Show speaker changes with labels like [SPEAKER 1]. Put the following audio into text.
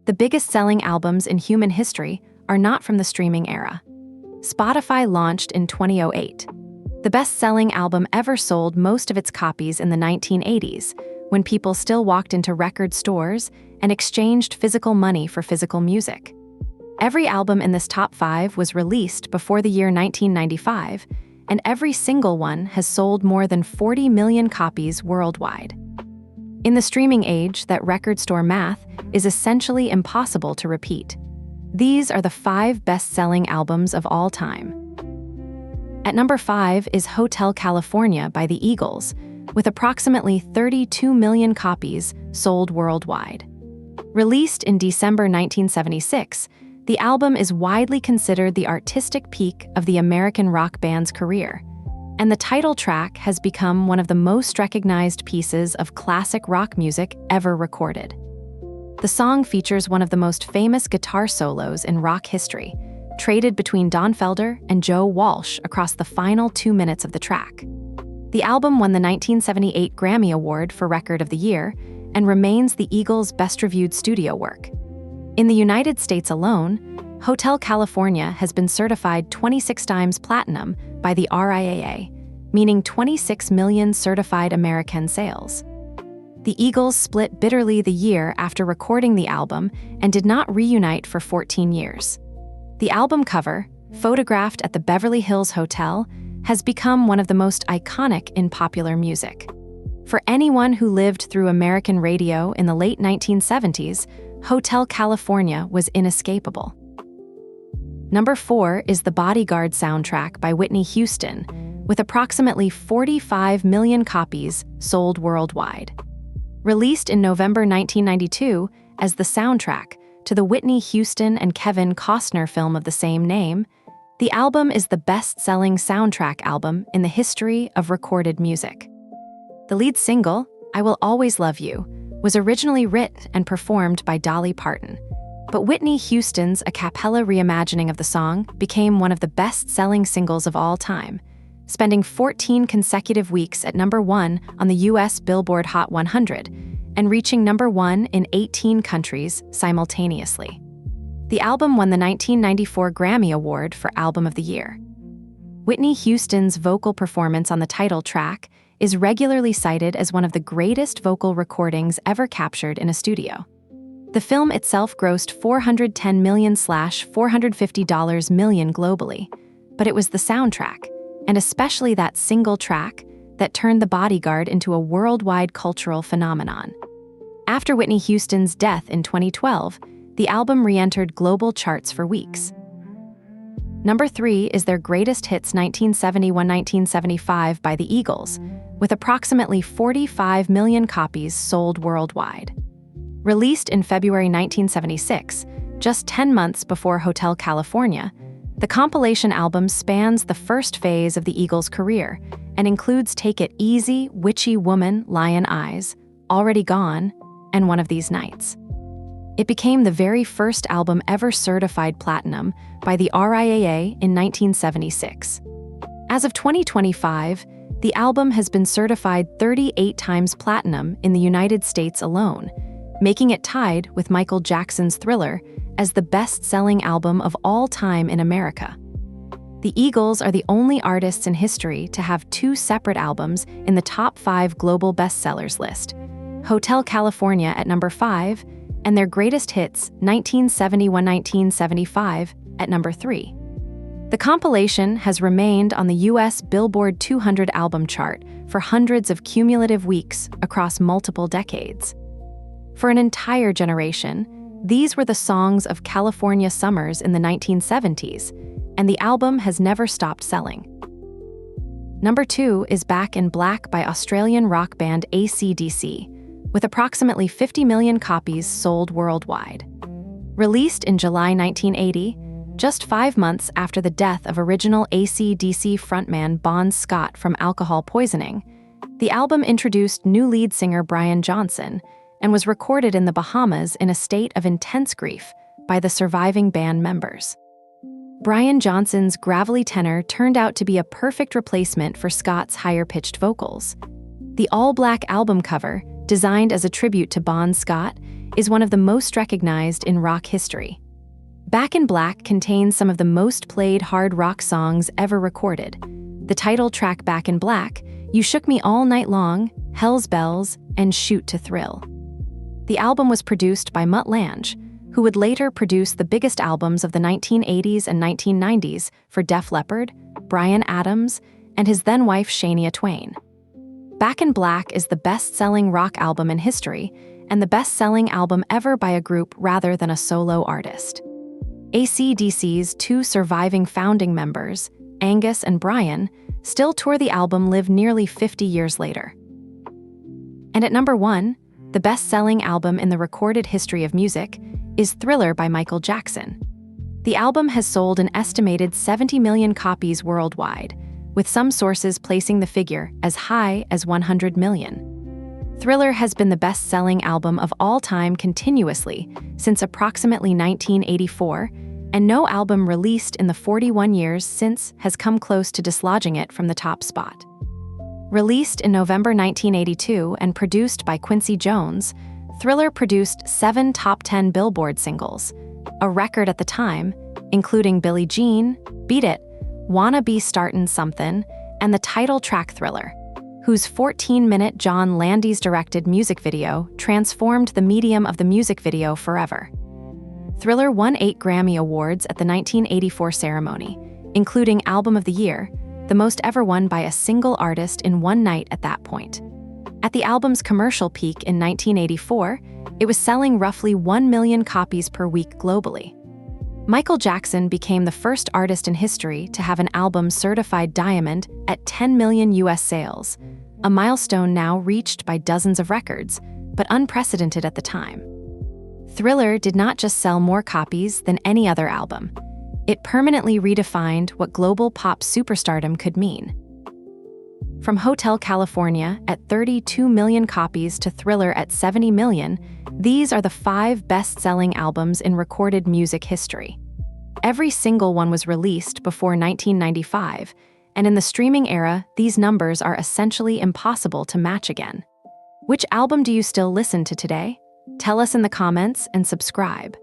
[SPEAKER 1] the biggest-selling albums in human history are not from the streaming era. Spotify launched in 2008. The best-selling album ever sold most of its copies in the 1980s, when people still walked into record stores and exchanged physical money for physical music. Every album in this top 5 was released before the year 1995, and every single one has sold more than 40 million copies worldwide. In the streaming age, that record store math is essentially impossible to repeat. These are the 5 best-selling albums of all time. At number 5 is Hotel California by the Eagles, with approximately 32 million copies sold worldwide. Released in December 1976, the album is widely considered the artistic peak of the American rock band's career, and the title track has become one of the most recognized pieces of classic rock music ever recorded. The song features one of the most famous guitar solos in rock history, traded between Don Felder and Joe Walsh across the final 2 minutes of the track. The album won the 1978 Grammy Award for Record of the Year and remains the Eagles' best-reviewed studio work. In the United States alone, Hotel California has been certified 26 times platinum by the RIAA, meaning 26 million certified American sales. The Eagles split bitterly the year after recording the album and did not reunite for 14 years. The album cover, photographed at the Beverly Hills Hotel, has become one of the most iconic in popular music. For anyone who lived through American radio in the late 1970s, Hotel California was inescapable. Number 4 is the Bodyguard Soundtrack by Whitney Houston, with approximately 45 million copies sold worldwide. Released in November 1992 as the soundtrack to the Whitney Houston and Kevin Costner film of the same name, the album is the best-selling soundtrack album in the history of recorded music. The lead single, I Will Always Love You, was originally written and performed by Dolly Parton, but Whitney Houston's a cappella reimagining of the song became one of the best-selling singles of all time, spending 14 consecutive weeks at number 1 on the U.S. Billboard Hot 100 and reaching number 1 in 18 countries simultaneously. The album won the 1994 Grammy Award for Album of the Year. Whitney Houston's vocal performance on the title track is regularly cited as one of the greatest vocal recordings ever captured in a studio. The film itself grossed $410 million/$450 million globally, but it was the soundtrack, and especially that single track, that turned The Bodyguard into a worldwide cultural phenomenon. After Whitney Houston's death in 2012, the album re-entered global charts for weeks. Number 3 is their greatest hits 1971-1975 by the Eagles, with approximately 45 million copies sold worldwide. Released in February 1976, just 10 months before Hotel California, the compilation album spans the first phase of the Eagles' career and includes Take It Easy, Witchy Woman, Lion Eyes, Already Gone, and One of These Nights. It became the very first album ever certified platinum by the RIAA in 1976. As of 2025, the album has been certified 38 times platinum in the United States alone, making it tied with Michael Jackson's Thriller as the best-selling album of all time in America. The Eagles are the only artists in history to have 2 separate albums in the top 5 global bestsellers list, Hotel California at number 5, and their greatest hits 1971-1975 at number 3. The compilation has remained on the U.S. Billboard 200 album chart for hundreds of cumulative weeks across multiple decades. For an entire generation, these were the songs of California summers in the 1970s, and the album has never stopped selling. Number 2 is Back in Black by Australian rock band ACDC, with approximately 50 million copies sold worldwide. Released in July 1980, just 5 months after the death of original AC/DC frontman Bon Scott from alcohol poisoning, the album introduced new lead singer Brian Johnson and was recorded in the Bahamas in a state of intense grief by the surviving band members. Brian Johnson's gravelly tenor turned out to be a perfect replacement for Scott's higher-pitched vocals. The all-black album cover, designed as a tribute to Bon Scott, is one of the most recognized in rock history. Back in Black contains some of the most played hard rock songs ever recorded. The title track Back in Black, You Shook Me All Night Long, Hell's Bells, and Shoot to Thrill. The album was produced by Mutt Lange, who would later produce the biggest albums of the 1980s and 1990s for Def Leppard, Bryan Adams, and his then-wife Shania Twain. Back in Black is the best-selling rock album in history and the best-selling album ever by a group rather than a solo artist. ACDC's two surviving founding members, Angus and Brian, still tour the album live nearly 50 years later. And at number 1, the best-selling album in the recorded history of music, is Thriller by Michael Jackson. The album has sold an estimated 70 million copies worldwide, with some sources placing the figure as high as 100 million. Thriller has been the best-selling album of all time continuously since approximately 1984, and no album released in the 41 years since has come close to dislodging it from the top spot. Released in November 1982 and produced by Quincy Jones, Thriller produced 7 top 10 Billboard singles, a record at the time, including Billie Jean, Beat It, Wanna Be Startin' Somethin', and the title track Thriller, whose 14-minute John Landis-directed music video transformed the medium of the music video forever. Thriller won 8 Grammy Awards at the 1984 ceremony, including Album of the Year, the most ever won by a single artist in one night at that point. At the album's commercial peak in 1984, it was selling roughly 1 million copies per week globally. Michael Jackson became the first artist in history to have an album certified diamond at 10 million US sales, a milestone now reached by dozens of records, but unprecedented at the time. Thriller did not just sell more copies than any other album. It permanently redefined what global pop superstardom could mean. From Hotel California at 32 million copies to Thriller at 70 million, these are the 5 best-selling albums in recorded music history. Every single one was released before 1995, and in the streaming era, these numbers are essentially impossible to match again. Which album do you still listen to today? Tell us in the comments and subscribe.